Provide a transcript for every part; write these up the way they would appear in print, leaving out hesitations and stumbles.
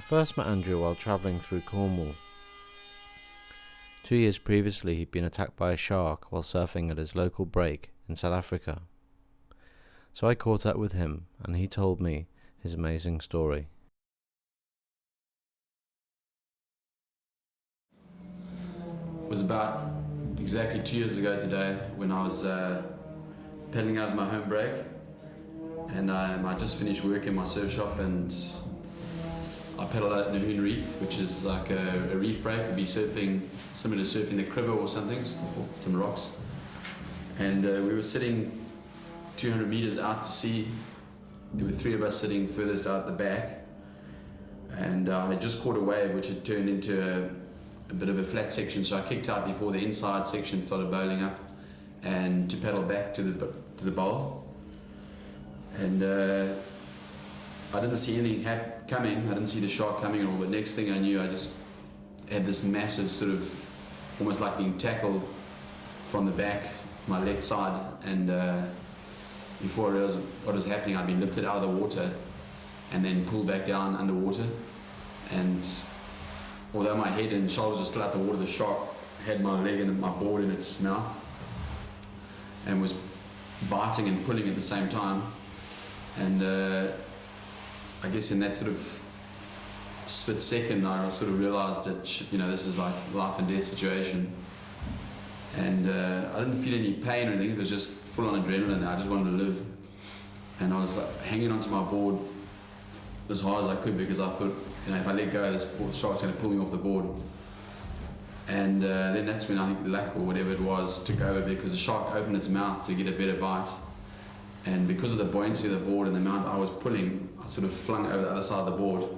I first met Andrew while travelling through Cornwall. 2 years previously he'd been attacked by a shark while surfing at his local break in South Africa. So I caught up with him and he told me his amazing story. It was about exactly 2 years ago today when I was paddling out of my home break, and I just finished work in my surf shop, and I paddled out at Nahoon Reef, which is like a reef break. It'd be surfing, similar to surfing the Cribber or something, off some rocks. And we were sitting 200 meters out to sea. There were three of us sitting furthest out the back, and I had just caught a wave which had turned into a bit of a flat section, so I kicked out before the inside section started bowling up, and to paddle back to the bowl. And I didn't see anything coming. I didn't see the shark coming at all. But next thing I knew, I just had this massive sort of, almost like being tackled from the back, my left side. And before I realized what was happening, I'd been lifted out of the water and then pulled back down underwater. And although my head and shoulders were still out the water, the shark had my leg and my board in its mouth and was biting and pulling at the same time. And I guess in that sort of split second, I sort of realized that, this is like life and death situation. And I didn't feel any pain or anything. It was just full on adrenaline. I just wanted to live. And I was like hanging onto my board as hard as I could, because I thought, if I let go, this shark's going to pull me off the board. And then that's when I think the luck or whatever it was took over, because the shark opened its mouth to get a better bite. And because of the buoyancy of the board and the amount I was pulling, I sort of flung over the other side of the board.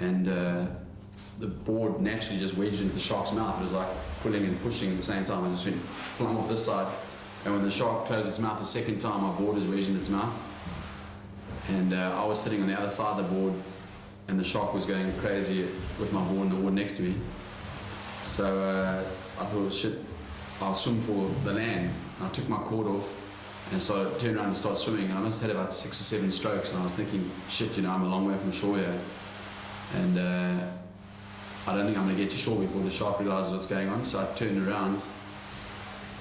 And the board naturally just wedged into the shark's mouth. It was like pulling and pushing at the same time. I just went flung off this side. And when the shark closed its mouth the second time, my board was wedged in its mouth. And I was sitting on the other side of the board, and the shark was going crazy with my board and the board next to me. So I thought, shit, I'll swim for the land. And I took my cord off and so I turned around and started swimming, and I must have had about 6 or 7 strokes, and I was thinking, shit, I'm a long way from shore here. And I don't think I'm going to get to shore before the shark realizes what's going on. So I turned around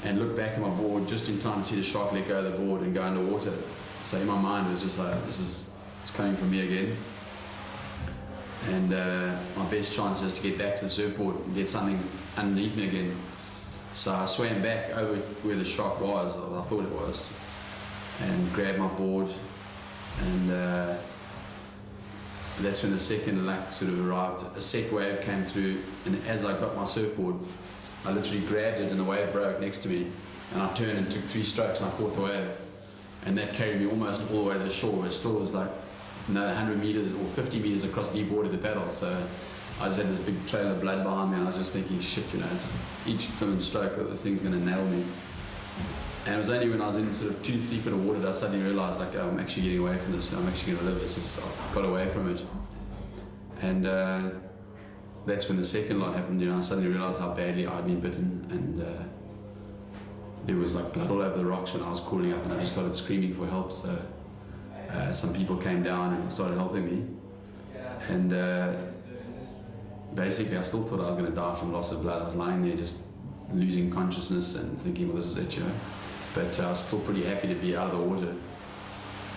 and looked back at my board just in time to see the shark let go of the board and go underwater. So in my mind it was just like, it's coming for me again. And my best chance is to get back to the surfboard and get something underneath me again. So I swam back over where the shark was, or I thought it was, and grabbed my board, and that's when the second luck sort of arrived. A set wave came through, and as I got my surfboard, I literally grabbed it and the wave broke next to me, and I turned and took 3 strokes and I caught the wave, and that carried me almost all the way to the shore. It still was like another 100 meters or 50 meters across deep water to paddle. So I just had this big trail of blood behind me, and I was just thinking, shit, it's each flipping stroke that this thing's going to nail me. And it was only when I was in sort of 2-3 feet of water that I suddenly realized, like, I'm actually getting away from this. I'm actually going to live this. I got away from it. And that's when the second lot happened. I suddenly realized how badly I'd been bitten, and there was like blood all over the rocks when I was crawling up, and I just started screaming for help. So some people came down and started helping me. And basically, I still thought I was going to die from loss of blood. I was lying there just losing consciousness and thinking, well, this is it, But I was still pretty happy to be out of the water.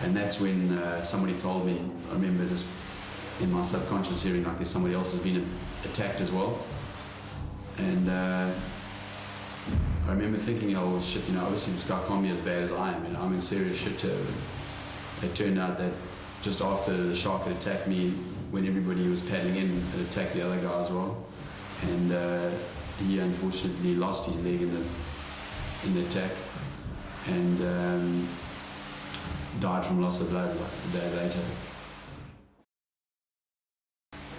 And that's when somebody told me, I remember just in my subconscious hearing, like there's somebody else has been attacked as well. And I remember thinking, oh, well, shit, obviously this guy can't be as bad as I am. I'm in serious shit too. It turned out that just after the shark had attacked me, when everybody was paddling in, it attacked the other guy as well, and he unfortunately lost his leg in the attack, and died from loss of blood like a day later.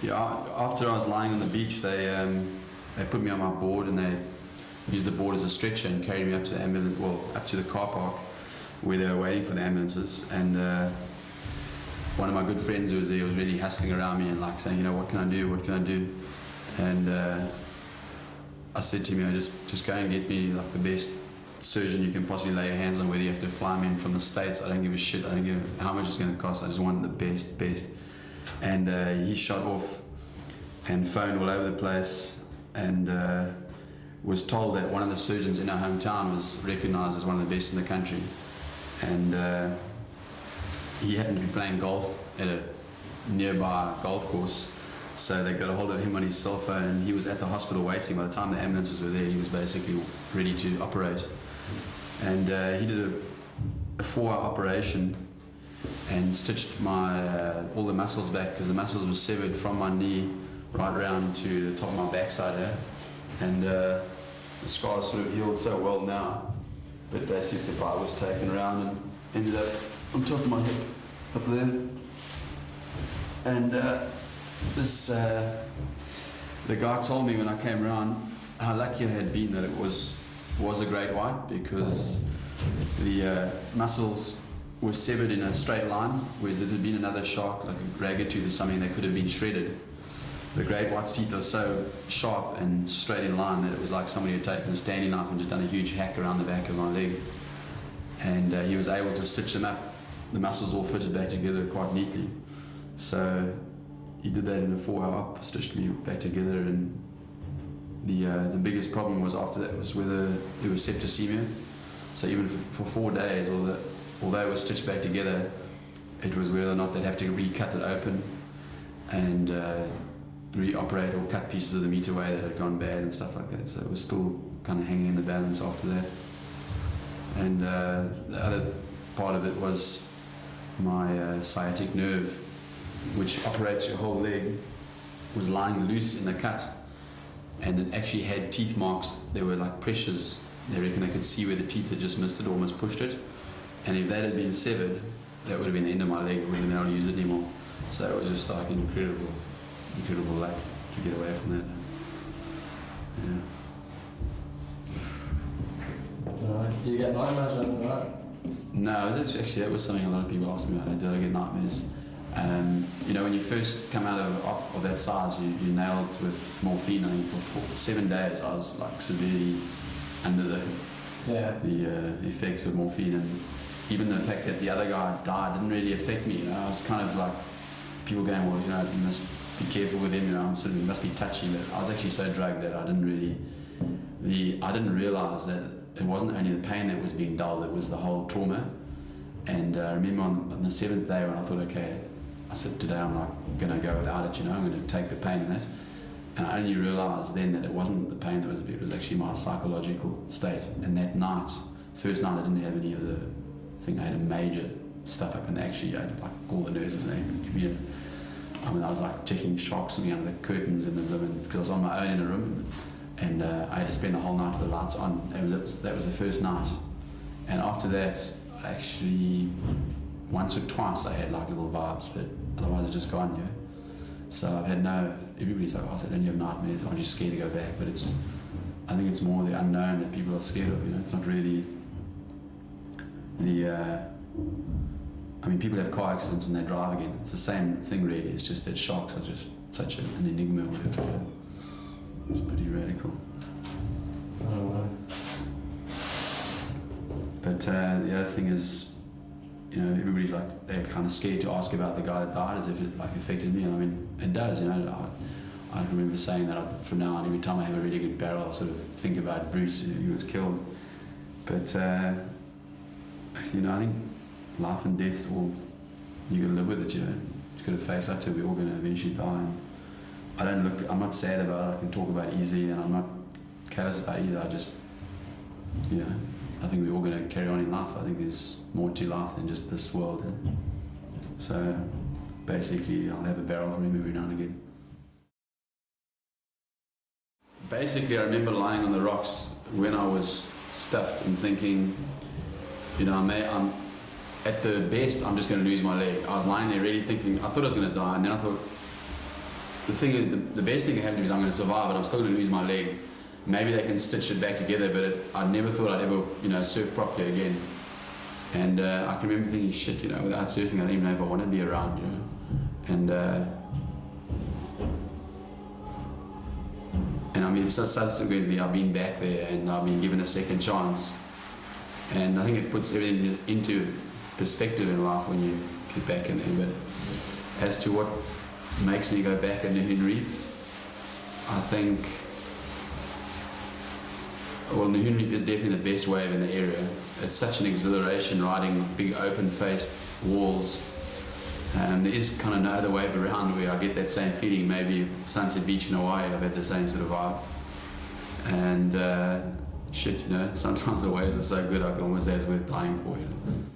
Yeah, after I was lying on the beach, they put me on my board, and they used the board as a stretcher and carried me up to the ambulance, up to the car park where they were waiting for the ambulances. And one of my good friends who was there was really hustling around me and like saying, what can I do? And I said to him, just go and get me like the best surgeon you can possibly lay your hands on, whether you have to fly me in from the States. I don't give a shit. I don't give how much it's going to cost. I just want the best. and he shot off and phoned all over the place, and was told that one of the surgeons in our hometown was recognised as one of the best in the country, and he happened to be playing golf at a nearby golf course, so they got a hold of him on his cell phone, and he was at the hospital waiting. By the time the ambulances were there, he was basically ready to operate, and he did a 4-hour operation and stitched my all the muscles back, because the muscles were severed from my knee right round to the top of my backside here, and the scars sort of healed so well now, but basically the bite was taken around and ended up on top of my hip up there, and the guy told me when I came around how lucky I had been that it was a great white, because the muscles were severed in a straight line, whereas if it had been another shark like a ragged tooth or something, they could have been shredded. The great white's teeth are so sharp and straight in line that it was like somebody had taken a Stanley knife and just done a huge hack around the back of my leg, and he was able to stitch them up. The muscles all fitted back together quite neatly, so he did that in a 4-hour op, stitched me back together, and the biggest problem was after that was whether it was septicemia. So even for 4 days, although it was stitched back together, it was whether or not they'd have to recut it open and re-operate or cut pieces of the meat away that had gone bad and stuff like that. So it was still kind of hanging in the balance after that. And the other part of it was my sciatic nerve, which operates your whole leg, was lying loose in the cut, and it actually had teeth marks. There were like pressures. They reckon they could see where the teeth had just missed it, almost pushed it, and if that had been severed, that would have been the end of my leg. I wouldn't have been able to use it anymore. So it was just like incredible luck to get away from that. Yeah. Right. Do you get nightmares or anything like that? No, that was something a lot of people ask me about. Do I get nightmares? You know, when you first come out of that size, you're nailed with morphine. I think for 7 days I was like severely under the effects of morphine, and even the fact that the other guy died didn't really affect me. You know, I was kind of like, people going, well, you know, you must be careful with him. You know, it must be touchy. But I was actually so drugged that I didn't realise that it wasn't only the pain that was being dulled; it was the whole trauma. And I remember on the 7th day when I thought, okay, I said, today I'm not going to go without it, you know, I'm going to take the pain in it. And I only realised then that it wasn't the pain that was big, it was actually my psychological state. And that night, first night, I didn't have any of the thing. I had a major stuff up, and actually I had like all the nurses, and they give me I was like checking sharks sitting under the curtains in the room, because I was on my own in a room, and I had to spend the whole night with the lights on. That was the first night. And after that, actually, once or twice I had like little vibes, but otherwise it's just gone, yeah. So I've had everybody's like, oh, I said, don't you have nightmares? I'm just scared to go back, but I think it's more the unknown that people are scared of, you know. It's not really people have car accidents and they drive again. It's the same thing really, it's just that sharks are just such an enigma or whatever. It's pretty radical. Oh, wow. But the other thing is, you know, everybody's like, they're kind of scared to ask about the guy that died as if it like affected me, and I mean, it does, you know. I remember saying that from now on, every time I have a really good barrel, I'll sort of think about Bruce, who was killed. But, you know, I think life and death, you got to live with it, you know. You got to face up to it. We're all going to eventually die. And I'm not sad about it. I can talk about it easily, and I'm not callous about it either. I just, you know, I think we're all going to carry on in life. I think there's more to life than just this world. And so basically, I'll have a barrel for him every now and again. Basically, I remember lying on the rocks when I was stuffed and thinking, you know, I'm at the best, I'm just going to lose my leg. I was lying there really thinking, I thought I was going to die, and then I thought, the best thing that happened to me is I'm going to survive, but I'm still going to lose my leg. Maybe they can stitch it back together, but I never thought I'd ever, you know, surf properly again. And I can remember thinking, shit, you know, without surfing, I don't even know if I want to be around, you know. And I mean, so subsequently, I've been back there and I've been given a second chance. And I think it puts everything into perspective in life when you get back in there. But as to what makes me go back at Nahoon Reef, I think, well, Nahoon Reef is definitely the best wave in the area. It's such an exhilaration riding big open-faced walls. There is kind of no other wave around where I get that same feeling. Maybe Sunset Beach in Hawaii, I've had the same sort of vibe. And shit, you know, sometimes the waves are so good I can almost say it's worth dying for, you know.